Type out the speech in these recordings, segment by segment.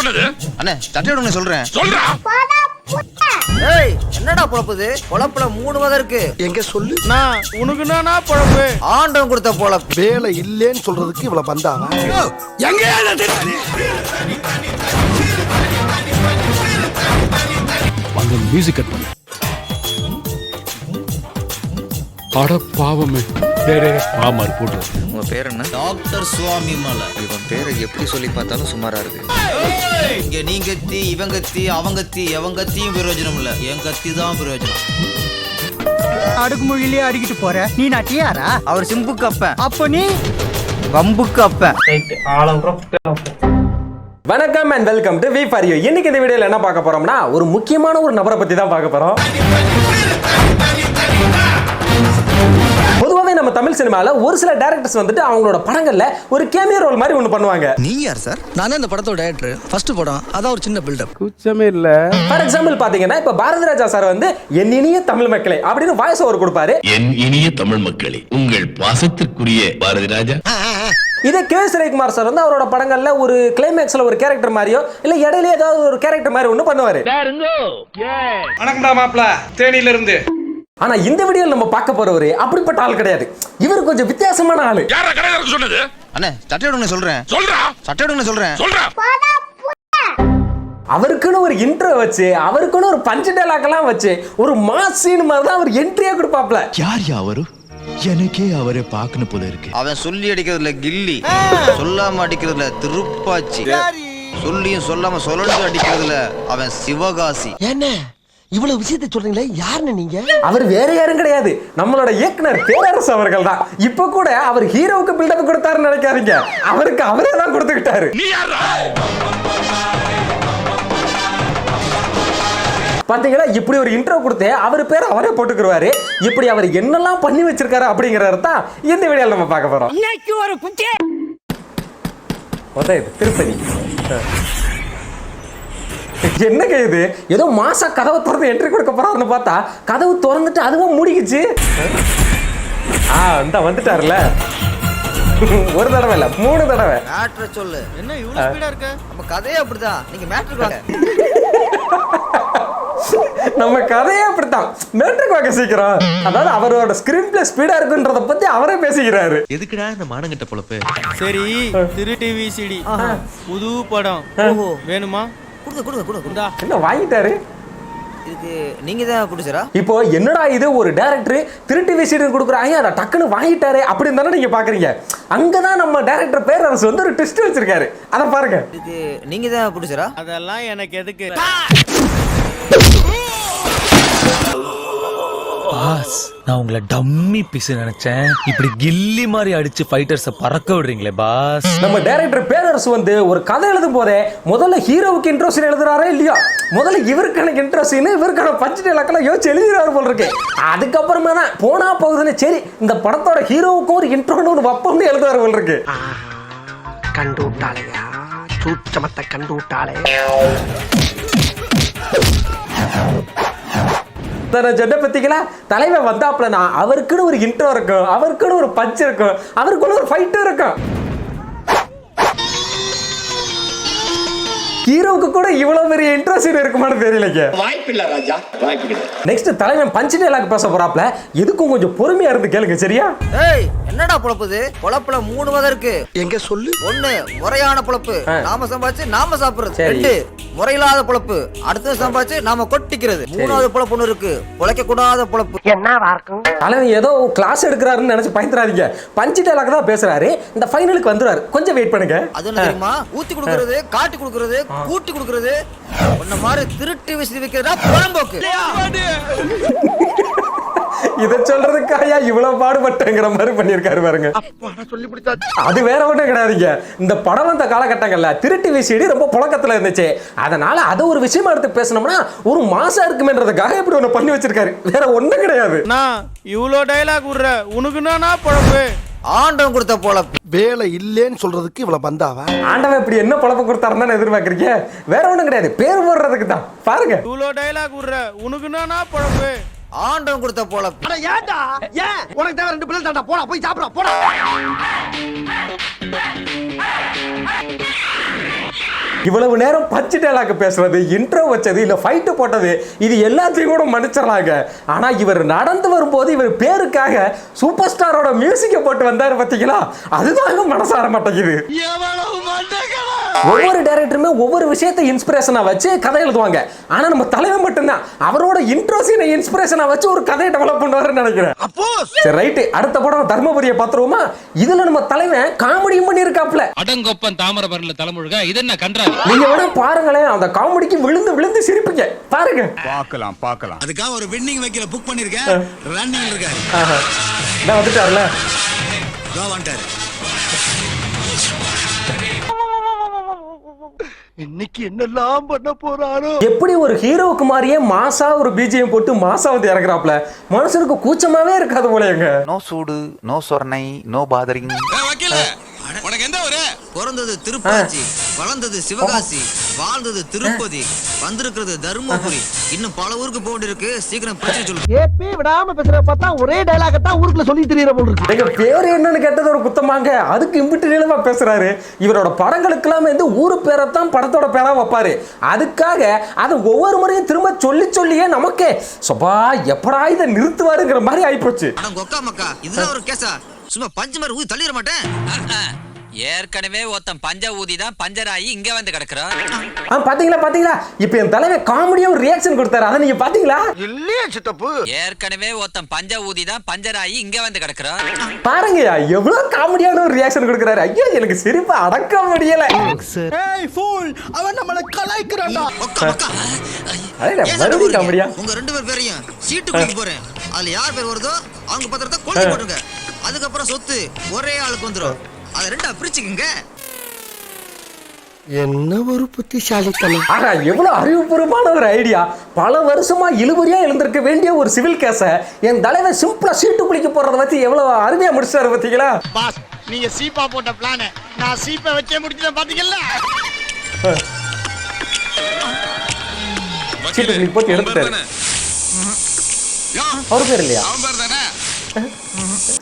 சொன்னது? அண்ணே சட்டையோட சொல்றேன். சொல்றா. ஏய் என்னடா பொழப்புது? பொழப்புல 3 வகை இருக்கு. எங்க சொல்லு. நான் உனக்குன்னா பொழப்பு. ஆண்டவன் கொடுத்த பொழப்பு. வேலை இல்லேன்னு சொல்றதுக்கு இவ்வளவு பந்தாவா? எங்க அந்த மியூசிக் கட் பண்ணு. அட பாவமே. ஆமார் போட்டு. உங்க பேர் என்ன? டாக்டர் சுவாமி மலை. இவன் பேரை எப்படி சொல்லி பார்த்தாலும் சுமாரா இருக்கு. இங்க நீ கத்தி, இவன் கத்தி, அவங்க கத்தி, எவன் கத்தியும் பிரயோஜனம் இல்ல. என் கத்தி தான் பிரயோஜனம். அடுக்குமொழியிலே அடிக்கிட்டு போற நீ நான் டியாரா? அவர் சிம்புக்கு அப்ப. அப்ப நீ வம்புக்கு அப்ப. வணக்கம் and welcome to V for you. இன்னைக்கு இந்த வீடியோல என்ன பார்க்க போறோம்னா ஒரு முக்கியமான ஒரு நபரை பத்தி தான் பார்க்க போறோம். பொதுவாகவே நம்ம தமிழ் சினிமால ஒரு சில டைரக்டர்ஸ் வந்துட்டு அவங்களோட படங்கள்ல ஒரு கேமியோ ரோல் மாதிரி ஒன்று பண்ணுவாங்க. நீ யார் சார்? நானே இந்த படத்தோட டைரக்டர். ஃபர்ஸ்ட் படம் அதான் ஒரு சின்ன பில்டப். குச்சமே இல்ல. ஃபார் எக்ஸாம்பிள் பாத்தீங்கன்னா இப்ப பாரதி ராஜா சார் வந்து என் இனிய தமிழ் மக்களே அப்படின்னு வாய்ஸ் ஓவர் கொடுப்பாரு. என் இனிய தமிழ் மக்களே, உங்கள் பாசத்திற்குரிய பாரதி ராஜா. இதே கே எஸ் ரவிக்குமார் சார் வந்து அவரோட படங்கள்ல ஒரு கிளைமேக்ஸ்ல ஒரு கேரக்டர் மாதிரியோ இல்ல இடையில ஏதாவது ஒரு கேரக்டர் மாதிரி ஒன்று பண்ணுவாரு. வணக்கம்டா மாப்ள தேனியில இருந்து. ஆனா இந்த வீடியோல நம்ம பார்க்க போறவரு அப்படிப்பட்ட ஆள் கிடையாது. இவர் கொஞ்சம் வித்தியாசமான ஆளு. யாரா கடையில சொன்னது? அண்ணே சட்டையோட சொல்றேன். சொல்றா. சட்டையோட சொல்றேன். சொல்றா. அவருக்குன்னு ஒரு இன்ட்ரோ வச்சு அவருக்குன்னு ஒரு பஞ்ச் டயலாக் எல்லாம் வச்சு ஒரு மாஸ் சீன் மாதிரி தான் அவர் என்ட்ரியா கொடுப்பாப்ல. யார் அவரு? எனக்கே அவரை பார்க்கணும் போல இருக்கு. அவன் சொல்லி அடிக்கிறதுல கில்லி, சொல்லாம அடிக்கிறதுல திருப்பாச்சி, சொல்லியும் சொல்லாம சொல்லணும் அடிக்கிறதுல அவன் சிவகாசி. என்ன இவ்வளவு விஷயத்தை சொல்றீங்களே, யாருன்னு நீங்க? அவர் வேற யாரும் கிடையாது, நம்மளோட இயக்குனர் பேரரசு அவர்கள் தான். இப்ப கூட அவர் ஹீரோவுக்கு பில்டப் கொடுத்தாருன்னு நினைக்காதீங்க, அவருக்கு அவரே தான் கொடுத்துக்கிட்டாரு. நீ யாரா? பாத்தீங்களா, இப்படி ஒரு இன்ட்ரோ கொடுத்து அவர் பேர் அவரே போட்டுக்குருவாரு. இப்படி அவர் என்னெல்லாம் பண்ணி வச்சிருக்காரு அப்படிங்கறது தான் இந்த வீடியோல நம்ம பார்க்க போறோம். இன்னைக்கு ஒரு குட்டி திருப்பதி என்னங்க இது, ஏதோ மாசா கதவை திறந்து என்ட்ரி கொடுக்க போறாருன்னு பார்த்தா கதவு திறந்துட்டு அதுவும் மூடிக்குச்சு. இந்த வந்துட்டாருல, ஒரு தடவை இல்ல 3 தடவை. மேட்ரு சொல்லு. என்ன இவ்வளவு ஸ்பீடா இருக்க? நம்ம கதையே அப்படிதான். நீங்க மேட்ருக்கு வாங்க. நம்ம கதையே அப்படித்தான், மேட்ருக்கு வாங்க சீக்கிரம். அதாவது அவரோட ஸ்கிரீன் பிளே ஸ்பீடா இருக்குன்றத பத்தி அவரே பேசிக்கிறாரு. எதுக்குடா இந்த மானங்கிட்ட பொழப்பு? சரி, திரு டிவி சிடி புது படம் வேணுமா? கொடுங்க கொடுங்க கொடுங்க கொடுங்க. என்ன வாங்கிட்டாரு? இதுக்கு நீங்க தான் குடிச்சரா? இப்போ என்னடா இது, ஒரு டைரக்டர் திருட்டு விசிடி கொடுக்குறாங்க, அதை டக்குன்னு வாங்கிட்டாரு அப்படின்னு தானே நீங்க பாக்குறீங்க. அங்கதான் நம்ம டைரக்டர் பேரரசு வந்து ஒரு ட்விஸ்ட் வச்சிருக்காரு, அதை பாருங்க. இதுக்கு நீங்க தான் குடிச்சரா? அதெல்லாம் எனக்கு எதுக்கு? பாஸ், நான் உங்களை டம்மி பீஸ் நினைச்சேன். இப்படி கில்லி மாதிரி அடிச்சு ஃபைட்டர்ஸ பறக்க விடுறீங்களே பாஸ். நம்ம டைரக்டர் பேரரசு வந்து ஒரு கதை எழுதும் போதே முதல்ல ஹீரோவுக்கு இன்ட்ரோ சீன் எழுதுறாரா இல்லையா, முதல்ல இவருக்கான இன்ட்ரோ சீன் இவருக்கான பஞ்ச் டயலாக்லாம் யோசிச்சு எழுதுறாரு போல இருக்கு. அதுக்கப்புறமா தான் போனா போகுதுன்னு சரி இந்த படத்தோட ஹீரோவுக்கும் ஒரு இன்ட்ரோன்னு ஒரு வப்பம்னு எழுதுறாரு போல இருக்கு. கண்டு விட்டாளையா, சூச்சமத்தை கண்டு விட்டாளே. சொன்ன பத்திங்களா, தலைவன் வந்தாப்லனா அவருக்குன்னு ஒரு இன்ட்ரோ இருக்கும், அவருக்குன்னு ஒரு பஞ்ச் இருக்கும், அவருக்குன்னு ஒரு ஃபைட் இருக்கும். ஹீரோவுக்கு கூட இவ்வளவு பெரிய இன்ட்ரோ சீன் இருக்குமான்னு தெரியலங்க. வாய்ப்பில்லை ராஜா, வாய்ப்பில்லை. நெக்ஸ்ட் தலைவன் பஞ்ச் டயலாக் பேச போறாப்ல, எதுக்கும் கொஞ்சம் பொறுமையா இருந்து கேளுங்க சரியா? ஏய் என்னடா பொழப்புது? பொழப்புல 3 வகை இருக்கு. எங்க சொல்லு. 1 முறையான பொழப்பு, நாம சம்பாதிச்சு நாம சாப்பிடுறது. சரி. 2 முறையில்லாத பொழப்பு, அடுத்து சம்பாதிச்சு நாம கொட்டிக்கிறது. 3வது பொழப்பு ஒண்ணு இருக்கு, பொழைக்க கூடாத பொழப்பு. என்னவா இருக்கும்? தலைவன் ஏதோ கிளாஸ் எடுக்கிறாருன்னு நினைச்சு பயந்துறாதீங்க, பஞ்ச் டயலாக் தான் பேசுறாரு. இந்த ஃபைனலுக்கு வந்துறாரு, கொஞ்சம் வெயிட் பண்ணுங்க. அது என்ன தெரியுமா? ஊத்தி கொடுக்கிறது, காட்டி கொடுக்கிறது, கூட்டி கொடுக்கிறது. உன்ன மாதிரி திருட்டு விசிறி வைக்கிறதா புறம்போக்கு. இத சொல்றதுக்காயா இவ்வளவு பாடுபட்டங்கிற மாதிரி பண்ணிருக்காரு பாருங்க. அது வேற ஒண்ணும் கிடையாதுங்க, இந்த படம் வந்த காலகட்டங்கள்ல திருட்டு விசிடி ரொம்ப புழக்கத்துல இருந்துச்சு. அதனால அதை ஒரு விஷயமா எடுத்து பேசணும்னா ஒரு மாசம் இருக்குமேன்றதுக்காக இப்படி ஒண்ணு பண்ணி வச்சிருக்காரு, வேற ஒண்ணும் கிடையாது. நான் இவ்வளோ டைலாக் விடுற உனக்குன்னா பொழப்பு. ஆண்டவன் கொடுத்த பொழப்பு. வேலை இல்லேன்னு சொல்றதுக்கு இவ்வளவு பந்தாவா? ஆண்டவன் இப்படி என்ன பொழப்ப கொடுத்தாருன்னு எதிர்பார்க்கறீங்க? வேற ஒண்ணும் கிடையாது, பேர் போடுறதுக்கு தான். பாருங்க, இவ்வளோ டைலாக் விடுற உனக்குன்னா பொழப்பு. ஆண்டவன் கொடுத்த பொழப்பு. ஏன்டா ஏன் உனக்கு தேவை 2 பிள்ளை தாண்டா போடா போய் சாப்பிடா போடா. இவ்வளவு நேரம் பச்சை டயலாக் பேசுறது, இன்ட்ரோ வச்சது, இல்ல ஃபைட் போட்டது, இது எல்லாத்தையும் கூட மன்னிச்சிடலாங்க. ஆனா இவர் நடந்து வரும்போது இவர் பேருக்காக சூப்பர் ஸ்டாரோட மியூசிக்கை போட்டு வந்தாரு பாத்தீங்களா, அதுதாங்க மனசார மாட்டேங்குது. ஒவ்வொரு டைரக்டருமே ஒவ்வொரு விஷயத்தை இன்ஸ்பிரேஷனா வச்சு கதை எழுதுவாங்க. ஆனா நம்ம தலைவர் மட்டும்தான் அவரோட இன்ட்ரோ சீனை இன்ஸ்பிரேஷனா வச்சு ஒரு கதையை டெவலப் பண்ணுவாருன்னு நினைக்கிறேன். சரி ரைட், அடுத்த படம் தர்மபுரியை பாத்துருவோமா? இதுல நம்ம தலைவன் காமெடியும் பண்ணியிருக்காப்ல. அடங்கொப்பன் தாமரபரணில தலைமுழுக இது என்ன கன்றா? நீங்க வேணா பாருங்களேன், அந்த காமெடிக்கு விழுந்து விழுந்து சிரிப்பீங்க. பாருங்க. பார்க்கலாம். அதுக்காக ஒரு வெட்டிங் வைக்கல புக் பண்ணிருக்கேன். ரன்னிங் இருக்காரு. நான் வந்துட்டார்ல. வந்துட்டாரு. இன்னைக்கு என்னெல்லாம் பண்ண போறாரோ. எப்படி ஒரு ஹீரோவுக்கு மாதிரியே மாசா ஒரு பிஜிஎம் போட்டு மாசா வந்து இறக்குறாப்ல, மனுஷனுக்கு கூச்சமாவே இருக்காது போலங்க. நோ சூடு, நோ சொர்ணை, நோ பாதரிங். உனக்கு எந்த ஊரு? பிறந்தது திருப்பாச்சி, வளர்ந்தது சிவகாசி, வாழ்ந்தது திருப்பதி, வந்திருக்கிறது தர்மபுரி, இன்னும் பல ஊருக்கு போட்டு இருக்கு. சீக்கிரம் பிரச்சனை சொல்லு. ஏப்பி விடாம பேசுற பார்த்தா ஒரே டயலாக தான் ஊருக்குள்ள சொல்லி தெரியற போல இருக்கு. எங்க பேர் என்னன்னு கேட்டது ஒரு குத்தமாங்க, அதுக்கு இம்பிட்டு நிலமா பேசுறாரு. இவரோட படங்களுக்கெல்லாம் வந்து ஊரு பேரைத்தான் படத்தோட பேரா வைப்பாரு. அதுக்காக அதை ஒவ்வொரு முறையும் திரும்ப சொல்லி சொல்லியே நமக்கே சபா எப்படா இதை நிறுத்துவாருங்கிற மாதிரி ஆயிப்போச்சு. கொக்கா மக்கா, இதுதான் ஒரு கேஸா? சும்மா பஞ்சு மாதிரி ஊதி தள்ளிட மாட்டேன். ஏற்கனவே ஒருத்தன் பஞ்ச ஊதி தான் பஞ்சராயி இங்க வந்து கிடக்குறான். பாத்தீங்களா இப்ப என் தலைவன் காமெடியா ஒரு ரியாக்ஷன் கொடுத்தாரு, அதை நீங்க பாத்தீங்களா? இல்லையே சித்தப்பு. ஏற்கனவே ஒருத்தன் பஞ்ச ஊதி தான் பஞ்சராயி இங்க வந்து கிடக்குறான். பாருங்கயா எவ்வளவு காமெடியான ஒரு ரியாக்ஷன் கொடுக்கறாரு. ஐயோ எனக்கு சிரிப்பு அடக்க முடியல. ஏய் ஃபூல், அவன் நம்மள கலாய்க்கறான்டா. கொக்கா மக்கா, மறுபடியும் காமெடியா? உங்க 2 பேரையும் சீட்டு குடிக்க போறேன். அதுல யார் பேர் வருதோ அவங்க பத்திரத்தை கொண்டு போடுங்க. அதுக்கப்புறம் சொத்து ஒரே ஆளுக்கு வந்துரும். அதை 2ஆ பிரிச்சுக்குங்க. என்ன ஒரு புத்திசாலித்தனம். ஆனா எவ்வளவு அறிவுபூர்வமான ஒரு ஐடியா. பல வருஷமா இழுபறியா எழுந்திருக்க வேண்டிய ஒரு சிவில் கேஸ என் தலைவர் சிம்பிளா சீட்டு குளிக்க போறத வச்சு எவ்வளவு அருமையா முடிச்சாரு பாத்தீங்களா? பாஸ், நீங்க சீப்பா போட்ட பிளான் நான் சீப்பை வச்சே முடிச்சத பாத்தீங்களா? சீட்டு குளிக்க போட்டு எடுத்துட்டாரு. அவர் பேர் இல்லையா?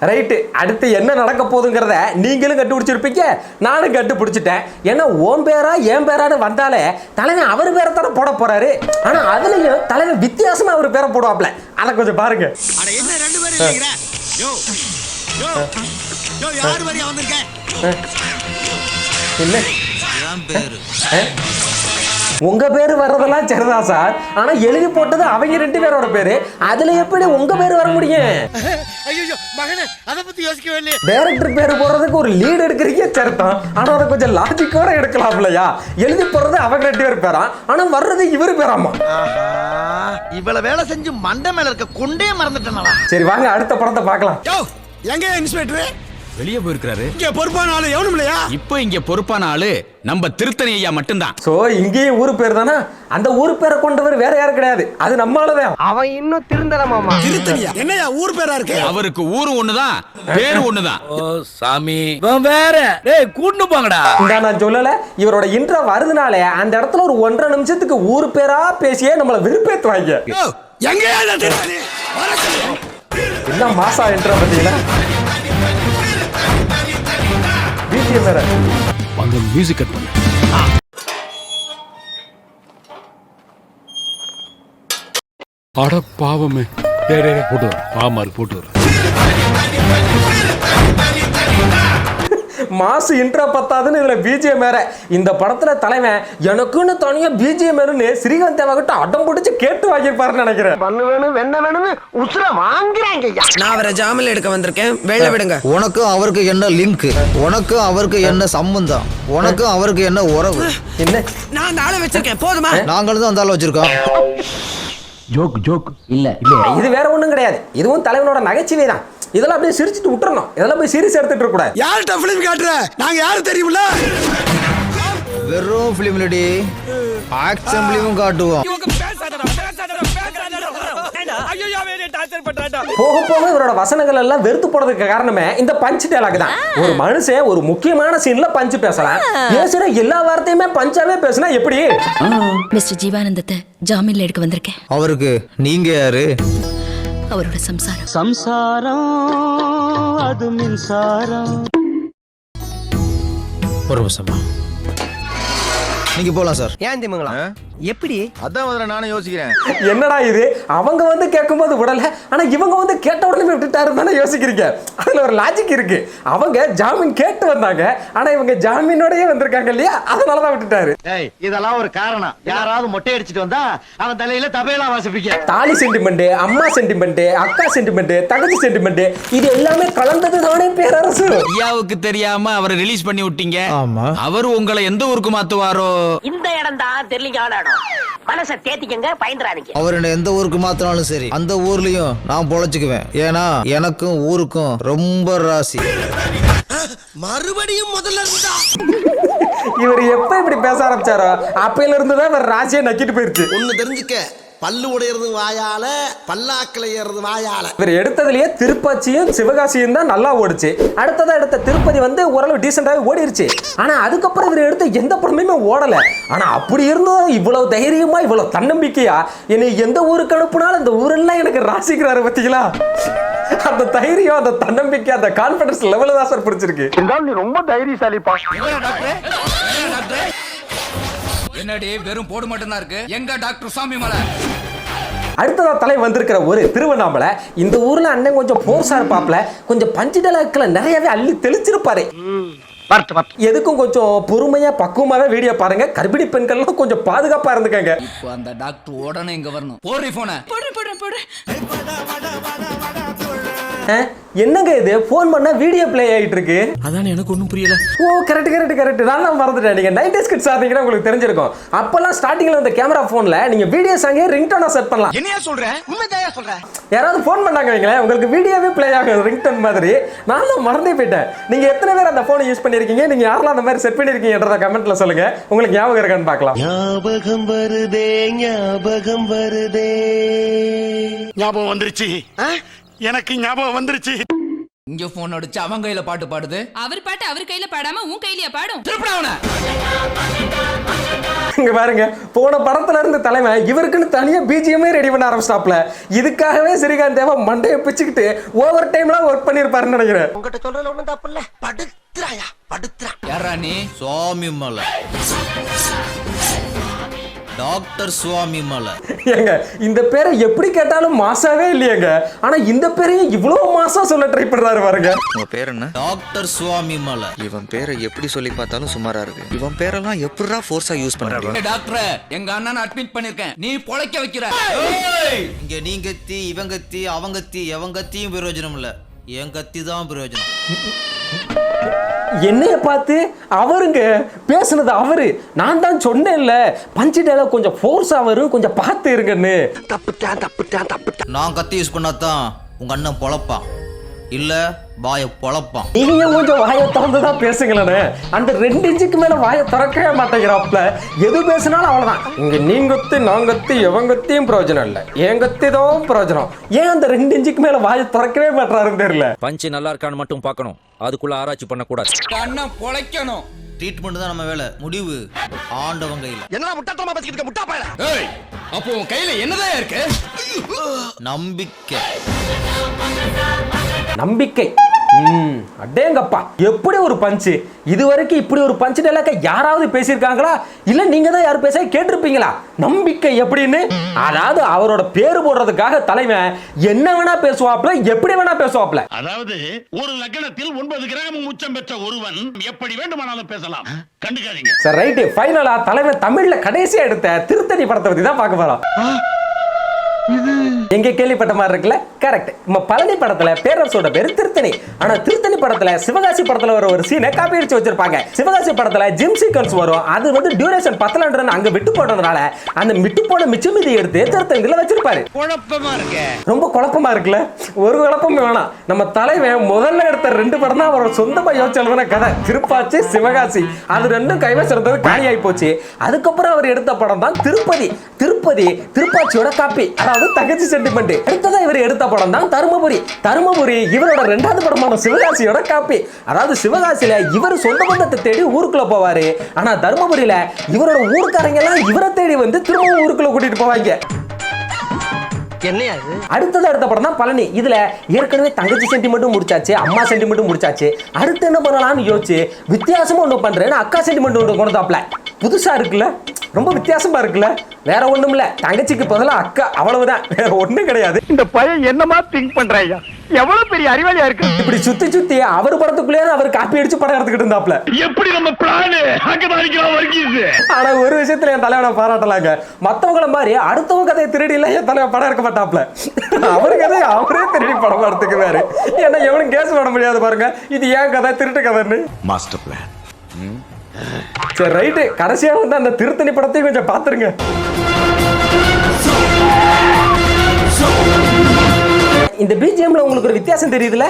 ரைட்டு, அடுத்து என்ன நடக்க போகுதுங்கிறத நீங்களும் கண்டுபிடிச்சிருப்பீங்க, நானும் கண்டுபிடிச்சிட்டேன். ஏன்னா ஓம் பேரா ஏன் பேரான்னு வந்தாலே தலைவன் அவர் பேரை தானே போட போறாரு. ஆனா அதுலயும் தலைவன் வித்தியாசமா அவர் பேரை போடுவாப்ல, அதை கொஞ்சம் பாருங்க. என்ன 2 பேரும் இல்லைங்கற? யோ யோ யோ யார் வரையா வந்திருக்க? என்ன என் பேரு? உங்க பேரு வர்றதெல்லாம் சரிதான் சார், ஆனா எழுதி போட்டது அவங்க 2 பேரோட பேரு. அதுல எப்படி உங்க பேரு வர முடியும்? ஐயோ மகனே, அத பத்தி யோசிக்கவே இல்லையே. டைரக்டர் பேரு போடுறதுக்கு ஒரு லீட் எடுக்கிறீங்க சரிதான், ஆனா அதை கொஞ்சம் லாஜிக்கோட எடுக்கலாம் இல்லையா? எழுதி போடுறது அவங்க 2 பேர் பேரா, ஆனா வர்றது இவரு பேராமா. இவ்வளவு வேலை செஞ்சு மண்டை மேல இருக்க கொண்டே மறந்துட்டேனா? சரி வாங்க அடுத்த படத்தை பார்க்கலாம். எங்க இன்ஸ்பெக்டர் வெளியே போயிருக்காரு. இங்க பொறுப்பான ஆளு எவனும் இல்லையா? இப்போ இங்க பொறுப்பான ஆளு நம்ம திருத்தணி ஐயா மட்டும்தான். சோ இங்கேயும் ஊரு பேர் தானா? அந்த ஊரு பேரை கொண்டவர் வேற யாரும் கிடையாது, அது நம்மளதான். அவன் இன்னும் திருந்தல மாமா. திருத்தணியா? என்னையா ஊர் பேரா இருக்கு? அவருக்கு ஊரு ஒண்ணுதான், பேரு ஒண்ணுதான். ஓ சாமி, வேற டேய் கூட்டு போங்கடா. நான் சொல்லல, இவரோட இன்ட்ரோ வருதுனாலே அந்த இடத்துல ஒரு 1.5 நிமிஷத்துக்கு ஊரு பேரா பேசியே நம்மள விருப்பேத்துவாங்க. எங்கயா திருத்தணி? என்ன மாசா இன்ட்ரோ பாத்தீங்களா? அந்த மியூசிக் கட் பண்ணு. அட பாவமே. போட்டு வர பாமாரு போட்டு வர. மாசு இன்ட்ரோ பத்தாதுன்னு இதுல பிஜிஎம் வேற. இந்த படத்துல தலைவன் எனக்குன்னு தனியா பிஜிஎம் வேணும்னு ஸ்ரீகாந்த் தேவகிட்ட அடம் பிடிச்சு கேட்டு வாங்கியிருப்பாருன்னு நினைக்கிறேன். பண்ணு வேணும் வெண்ண வேணும்னு உசுர வாங்குறாங்க. நான் அவரை ஜாமீன்ல எடுக்க வந்திருக்கேன், வெளில விடுங்க. உனக்கும் அவருக்கு என்ன லிங்க்? உனக்கும் அவருக்கு என்ன சம்பந்தம்? உனக்கும் அவருக்கு என்ன உறவு? என்ன நான் அந்த ஆளை வச்சிருக்கேன் போதுமா? நாங்களும் தான் அந்த ஆளை வச்சிருக்கோம். ஜோக் இல்ல இது வேற ஒண்ணும் கிடையாது, இதுவும் தலைவனோட நகைச்சுவை தான். இதெல்லாம் அப்படியே சிரிச்சிட்டு விட்டுறணும், இதெல்லாம் போய் சீரியஸ் எடுத்துட்டு இருக்க கூடாது. யார்கிட்ட பிலிம் காட்டுற? நாங்க யாரும் தெரியுமில்ல? வெறும் பிலிம் இல்லடி, ஆக்ஷன் பிலிமும் காட்டுவோம். போக போக இவரோட வசனங்கள் எல்லாம் வெறுத்து போறதுக்கு காரணமே இந்த பஞ்ச் டயலாக் தான். ஒரு மனுஷன் ஒரு முக்கியமான சீன்ல பஞ்ச் பேசலாம், பேசுற எல்லா வார்த்தையுமே பஞ்சாவே பேசினா எப்படி? மிஸ்டர் ஜீவானந்தத்தை ஜாமீன்ல எடுக்க வந்திருக்கேன். அவருக்கு நீங்க யாரு? அவரோட சம்சாரம். சம்சாரம் அது மின்சாரம். ஒரு நிமிஷமா. நீங்க போலாம் சார். ஏன் திமுங்களா எப்படி அதான் முதல்ல நானும் யோசிக்கிறேன். என்னடா இது, அவங்க வந்து கேட்கும்போது விடல, ஆனா இவங்க வந்து கேட்ட உடனே விட்டுட்டாரு தானே யோசிக்கிறீங்க. அதுல ஒரு லாஜிக் இருக்கு. அவங்க ஜாமீன் கேட்டு வந்தாங்க, ஆனா இவங்க ஜாமீனோடயே வந்திருக்காங்க இல்லையா, அதனாலதான் விட்டுட்டாரு. இதெல்லாம் ஒரு காரணம். யாராவது மொட்டை அடிச்சிட்டு வந்தா அவன் தலையில தபையெல்லாம் வாசிப்பீங்க. தாலி சென்டிமெண்ட், அம்மா சென்டிமெண்ட், அக்கா சென்டிமெண்ட், தங்கச்சி சென்டிமெண்ட், இது எல்லாமே கலந்தது தானே பேரரசு. ஐயாவுக்கு தெரியாம அவரை ரிலீஸ் பண்ணி விட்டீங்க. ஆமா. அவர் உங்களை எந்த ஊருக்கு மாத்துவாரோ? இந்த இடம் தான் தெரியல. மனசை தேத்திக்கங்க, பயந்துறாதீங்க. அவர் என்ன எந்த ஊருக்கு மாத்தினாலும் சரி, அந்த ஊர்லயும் நான் பொழைச்சுக்குவேன். ஏன்னா எனக்கும் ஊருக்கும் ரொம்ப ராசி. மறுபடியும் முதல்ல இருந்தா இவர் எப்ப இப்படி பேச ஆரம்பிச்சாரோ அப்பையில இருந்துதான் இவர் ராசியை நக்கிட்டு போயிருச்சு. ஒண்ணு தெரிஞ்சுக்க, பல்லு உடையிறது வாயால, பல்லாக்கில ஏறது வாயால. இவர் எடுத்ததுலயே திருப்பதியும் சிவகாசியும் தான் நல்லா ஓடுச்சு. அடுத்ததா எடுத்த திருப்பதி வந்து ஓரளவு டீசெண்டாவே ஓடிருச்சு. ஆனா அதுக்கப்புறம் இவர் எடுத்த எந்த படமுமே ஓடல. ஆனா அப்படி இருந்தும் இவ்வளவு தைரியமா, இவ்வளவு தன்னம்பிக்கையா என்னை எந்த ஊருக்கு அனுப்புனாலும் அந்த ஊரெல்லாம் எனக்கு ராசிக்கிறாரு பத்தீங்களா? அந்த தைரியம், அந்த தன்னம்பிக்கை, அந்த கான்பிடன்ஸ் லெவல் தான் சார் பிடிச்சிருக்கு. நீ ரொம்ப தைரியசாலிப்பா. என்னடி வெறும் போடு மட்டும் தான் இருக்கு? எங்க டாக்டர் சாமி மலை? அடுத்ததா தலை வந்திருக்கிற ஒரு திருவண்ணாமலை. இந்த ஊர்ல அண்ணன் கொஞ்சம் போர்ஸா இருப்பாப்ல, கொஞ்சம் பஞ்சு டயலாக்ல நிறையவே அள்ளி தெளிச்சிருப்பாரு. எதுக்கும் கொஞ்சம் பொறுமையா பக்குவமாவே வீடியோ பாருங்க. கர்ப்பிணி பெண்கள்லாம் கொஞ்சம் பாதுகாப்பா இருந்துக்கங்க. இப்போ அந்த டாக்டர் உடனே இங்க வரணும். போடுறீ போன. என்னங்க இது, போன் பண்ணா வீடியோ பிளே ஆயிட்டு இருக்கு. அதான் எனக்கு ஒன்றும் புரியல. ஓ கரெக்ட். நான் தான் மறந்துட்டேன். நீங்க 90s கிட்ஸ் ஆதீங்கன்னா உங்களுக்கு தெரிஞ்சிருக்கும். அப்பெல்லாம் ஸ்டார்டிங்ல இந்த கேமரா போன்ல நீங்க வீடியோ சாங்கே ரிங்டோனா செட் பண்ணலாம். என்னையா சொல்ற? உண்மைதான் சொல்றேன். யாராவது போன் பண்ணாங்க வைங்களேன், உங்களுக்கு வீடியோவே பிளே ஆகும் ரிங்டோன் மாதிரி. நான் தான் மறந்தே போயிட்டேன். நீங்க எத்தனை பேர் அந்த போனை யூஸ் பண்ணிருக்கீங்க? நீங்க யாரெல்லாம் அந்த மாதிரி செட் பண்ணிருக்கீங்கன்றத கமெண்ட்ல சொல்லுங்க. உங்களுக்கு ஞாபகம் இருக்கான்னு பார்க்கலாம். ஞாபகம் வருதே, ஞாபகம் வருதே. ஞாபகம் வந்துருச்சு, எனக்கு ஞாபகம் வந்துருச்சு. இங்க போன் அடிச்சு அவன் கையில பாட்டு பாடுது. அவர் பாட்டு அவர் கையில பாடாம உன் கையிலயா பாடும்? திருப்பி இங்க பாருங்க, போன படத்துல இருந்து தலைமை இவருக்குன்னு தனியா பிஜிஎம்மே ரெடி பண்ண ஆரம்பிச்சாப்ல. இதுக்காகவே ஸ்ரீகாந்த் தேவா மண்டையை பிச்சுக்கிட்டு ஓவர் டைம்லாம் ஒர்க் பண்ணிருப்பாருன்னு நினைக்கிறேன். உங்ககிட்ட சொல்றதுல ஒண்ணும் தப்பு இல்ல. படுத்துறாயா படுத்துறா. யாரா நீ? சுவாமி மலை, டாக்டர் சுவாமி மலை. ஏங்க இந்த பேரை எப்படி கேட்டாலும் மாசாவே இல்லையேங்க. ஆனா இந்த பேரையும் இவ்வளவு மாசா சொல்ல ட்ரை பண்றாரு பாருங்க. உங்க பேர் என்ன? டாக்டர் சுவாமி மலை. இவன் பேரை எப்படி சொல்லி பார்த்தாலும் சுமாரா இருக்கு. இவன் பேரெல்லாம் எப்படிடா ஃபோர்ஸா யூஸ் பண்றாங்க? டாக்டர், எங்க அண்ணனை அட்மிட் பண்ணிருக்கேன், நீ பொழைக்க வைக்கிற. இங்க நீ கத்தி, இவன் கத்தி, அவங்க கத்தி, எவன் கத்தியும் பிரயோஜனம் இல்ல. என் கத்தி தான் பிரயோஜனம். என்னைய பார்த்து அவருங்க பேசுனது அவரு. நான் தான் சொன்னேன்ல, பஞ்சு டயலாக் கொஞ்சம் ஃபோர்ஸா வரும், கொஞ்சம் பார்த்து இருங்கன்னு. நான் கத்தி யூஸ் பண்ணாதான் உங்க அண்ணன் பொழப்பான், இல்ல வாய பொழப்பான். நீங்க கொஞ்சம் வாயை திறந்துதான் பேசுங்களே. அந்த 2 இன்ச்சுக்கு மேல வாயை திறக்கவே மாட்டேங்கிறாப்ல. எது பேசினாலும் அவ்வளவுதான். இங்க நீங்கத்தி நாங்கத்தி எவங்கத்தியும் பிரயோஜனம் இல்ல, என் கத்தி தான் பிரயோஜனம். ஏன் அந்த 2 இன்ச்சுக்கு மேல வாயை திறக்கவே மாட்டாருன்னு தெரியல. பஞ்சு நல்லா இருக்கான்னு மட்டும் பார்க்கணும், அதுக்குள்ள ஆராய்ச்சி பண்ணக்கூடாது. அண்ணன் பொழைக்கணும். ட்ரீட்மெண்ட் தான் நம்ம வேலை, முடிவு ஆண்டவன் கையில. என்ன முட்டாத்தமா பேசிக்கிட்டு முட்டா பயல. ஏய், அப்போ உன் கையில என்னதான் இருக்கு? நம்பிக்கை. நம்பிக்கை. அடேங்கப்பா, எப்படி ஒரு பஞ்சு! இது வரைக்கும் இப்படி ஒரு பஞ்சு டயலாக யாராவது பேசியிருக்காங்களா? இல்ல நீங்க தான் யாரும் பேச கேட்டிருப்பீங்களா? நம்பிக்கை எப்படின்னு. அதாவது அவரோட பேரு போடுறதுக்காக தலைவன் என்ன வேணா பேசுவாப்ல, எப்படி வேணா பேசுவாப்ல. அதாவது ஒரு லக்னத்தில் 9 கிராம் உச்சம் பெற்ற ஒருவன் எப்படி வேண்டுமானாலும் பேசலாம், கண்டுக்காதீங்க. சரி ரைட், ஃபைனலா தலைவன் தமிழ்ல கடைசியா எடுத்த திருத்தணி படத்தை பத்தி தான் பார்க்க போறோம். எங்க கேள்விப்பட்ட மாதிரி இருக்குல்ல? கரெக்ட். நம்ம பழனி படத்துல பேரரசோட பேரு திருத்தணி. ஆனா திருத்தணி படத்துல சிவகாசி படத்துல வர ஒரு சீனை காப்பி அடிச்சு வச்சிருப்பாங்க. சிவகாசி படத்துல ஜிம் சீக்வன்ஸ் வரும், அது வந்து டியூரேஷன் 10 அங்க விட்டு போடுறதுனால அந்த விட்டு போன மிச்சமீதி எடுத்து திருத்தணில வச்சிருப்பாரு. குழப்பமா இருக்கு. ரொம்ப குழப்பமா இருக்குல்ல? ஒரு குழப்பம் வேணாம். நம்ம தலைவன் முதல்ல எடுத்த 2 படம் தான் அவரோட சொந்தமா யோசிச்சு எழுதின கதை. திருப்பாச்சி, சிவகாசி, அது 2ம் கைவசம் காலியாகி போச்சு. அதுக்கப்புறம் அவர் எடுத்த படம் தான் திருப்பதி. திருப்பாச்சியோட காப்பி, அதாவது தங்கச்சி சென்டிமெண்ட். அடுத்ததான் இவர் எடுத்த படம் தான் தருமபுரி. இவரோட 2வது படமான சிவகாசியோட காப்பி. அதாவது சிவகாசியில இவர் சொந்த பந்தத்தை தேடி ஊருக்குள்ள போவாரு, ஆனா தருமபுரியில இவரோட ஊருக்காரங்க எல்லாம் இவரை தேடி வந்து திரும்ப ஊருக்குள்ள கூட்டிட்டு போவாங்க. என்னையா அடுத்த படம் தான் பழனி. இதுல ஏற்கனவே தங்கச்சி சென்டிமெண்ட்டும் முடிச்சாச்சு, அம்மா சென்டிமெண்ட்டும் முடிச்சாச்சு. அடுத்து என்ன பண்ணலாம்னு யோசிச்சு வித்தியாசமா ஒண்ணு பண்றேன்னு அக்கா சென்டிமெண்ட் ஒன்று கொண்டாப்ல. புதுசா இருக்குல்ல, ரொம்ப வித்தியாசமா இருக்குல்ல. வேற ஒண்ணும் இல்ல, தங்கச்சிக்கு பதிலா அக்கா, அவ்வளவுதான், வேற ஒண்ணும் கிடையாது. இந்த பையன் என்னமா திங்க் பண்றாயா? எவ்வளவு பெரிய அறிவாளியா இருக்கு. இப்படி சுத்தி அவர் படத்துக்குள்ளே அவர் காப்பி அடிச்சு படம் எடுத்துக்கிட்டு இருந்தாப்ல. எப்படி நம்ம பிளான் அங்கதான் இருக்கிறோம் வர்க்கீஸ். ஆனா ஒரு விஷயத்துல என் தலைவனை பாராட்டலாங்க. மத்தவங்கள மாதிரி அடுத்தவங்க கதையை திருடி இல்ல என் தலைவன் படம் எடுக்க மாட்டாப்ல. அவரு கதையை அவரே திருடி படம் எடுத்துக்குவாரு. ஏன்னா எவனும் கேஸ் போட முடியாது பாருங்க, இது ஏன் கதை, திருட்டு கதைன்னு. Master plan. சரி ரைட்டு, கடைசியா வந்து அந்த திருத்தணி படத்தையும் கொஞ்சம் பாத்துருங்க. இந்த பிஜிஎம்ல உங்களுக்கு ஒரு வித்தியாசம் தெரியுதுல,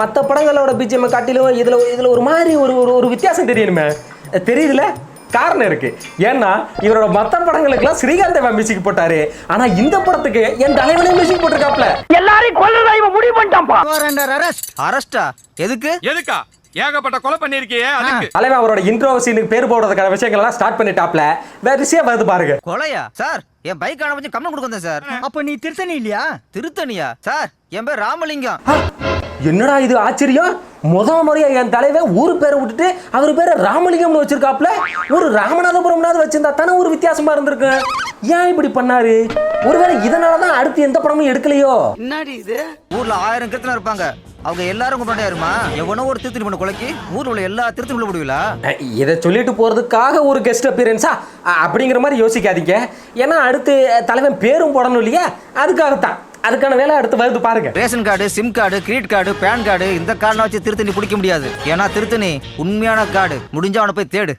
மற்ற படங்களோட பிஜிஎம் காட்டிலும் இதுல ஒரு மாதிரி ஒரு வித்தியாசம் தெரியணுமே, தெரியுதுல. காரணம் இருக்கு. ஏன்னா இவரோட மற்ற படங்களுக்குலாம் ஸ்ரீகாந்த் மியூசிக் போட்டாரு, ஆனா இந்த படத்துக்கு என் தலைவனே மியூசிக் போட்டிருக்காப்ல. எல்லாரையும் கொல்றதா இவன் முடிவு பண்ணிட்டான்ப்பா. அரஸ்டா எதுக்கு? எதுக்கா? ஏகப்பட்ட கொலை பண்ணிருக்கியே அதுக்கு. தலைவன் அவரோட இன்ட்ரோ சீனுக்கு பேர் போடுறதுக்கான விஷயங்கள் எல்லாம் ஸ்டார்ட் பண்ணிட்டாப்ல. வேற விஷயம் வருது பாருங்க. கொலையா சார்? என் பைக் ஆன பத்தி கம்ப்ளைண்ட் கொடுக்க வந்தேன் சார். அப்ப நீ திருத்தணி இல்லையா? திருத்தணியா சார்? என் பேர் ராமலிங்கம். என்னடா இது ஆச்சரியம், முறையா என் தலைவன் ஊரு பேரை விட்டுட்டு அவரு பேரை ராமலிங்கம்னு வச்சிருக்காப்ல. ஒரு ராமநாதபுரம்னாவது வச்சிருந்தா தானே ஒரு வித்தியாசமா இருந்திருக்கு. ஏன் இப்படி பண்ணாரு? ஒருவேளை இதனாலதான் அடுத்து எந்த படமும் எடுக்கலையோ? என்னடி இது? ஊர்ல 1000 கிருத்தனை இருப்பாங்க, அவங்க எல்லாரும் கும்பிட்டாருமா. எவனோ ஒரு திருத்தணி பண்ண கொலைக்கு ஊர்ல உள்ள எல்லா திருத்தணி உள்ள விடுவீங்களா? இதை சொல்லிட்டு போறதுக்காக ஒரு கெஸ்ட் அப்பியரன்ஸா அப்படிங்கிற மாதிரி யோசிக்காதீங்க. ஏன்னா அடுத்து தலைவன் பேரும் போடணும் இல்லையா, அதுக்காகத்தான். அதுக்கான வேலை அடுத்து வருது பாருங்க. Ration card, SIM card, credit card, PAN card, இந்த கார்டை வச்சு திருத்தணி பிடிக்க முடியாது. ஏன்னா திருத்தணி உண்மையான கார்டு. முடிஞ்சா அவனை போய் தேடு.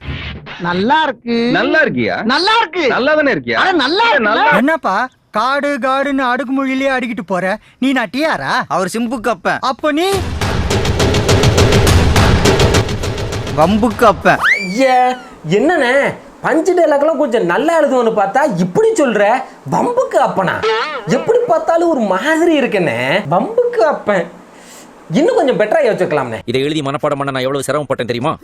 நல்லா இருக்கு. நல்லா இருக்கியா? நல்லா இருக்கு. நல்லா தானே இருக்கியா? நல்லா இருக்கு. என்னப்பா காடு காடுன்னு அடுக்கு மொழியிலே அடிக்கிட்டு போற? நீ நான் டிஆரா? அவர் சிம்புக்கு அப்பன். அப்ப நீ வம்புக்கு அப்பன். என்னண்ணே பஞ்சு டைலாக்லாம் கொஞ்சம் நல்லா எழுதுவோன்னு பார்த்தா இப்படி சொல்ற, வம்புக்கு அப்பனா? எப்படி பார்த்தாலும் ஒரு மாதிரி இருக்குண்ணே, வம்புக்கு அப்பன். இன்னும் கொஞ்சம் பெட்டரா யோசிக்கலாம்ண்ணே. இதை எழுதி மனப்பாடம் பண்ண நான் எவ்வளவு சிரமப்பட்டேன் தெரியுமா?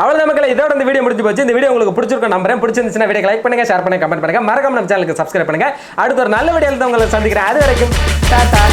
அவ்வளவுதான் மக்களே, இதோட இந்த வீடியோ முடிஞ்சு போச்சு. இந்த வீடியோ உங்களுக்கு பிடிச்சிருக்கும் நம்புறேன். பிடிச்சிருந்துச்சுன்னா வீடியோ லைக் பண்ணுங்க, ஷேர் பண்ணுங்க, கமெண்ட் பண்ணுங்க. மறக்காம நம்ம சேனலுக்கு சப்ஸ்கிரைப் பண்ணுங்க. அடுத்த ஒரு நல்ல வீடியோல தான் உங்களை சந்திக்கிறேன். அது வரைக்கும் டாடா.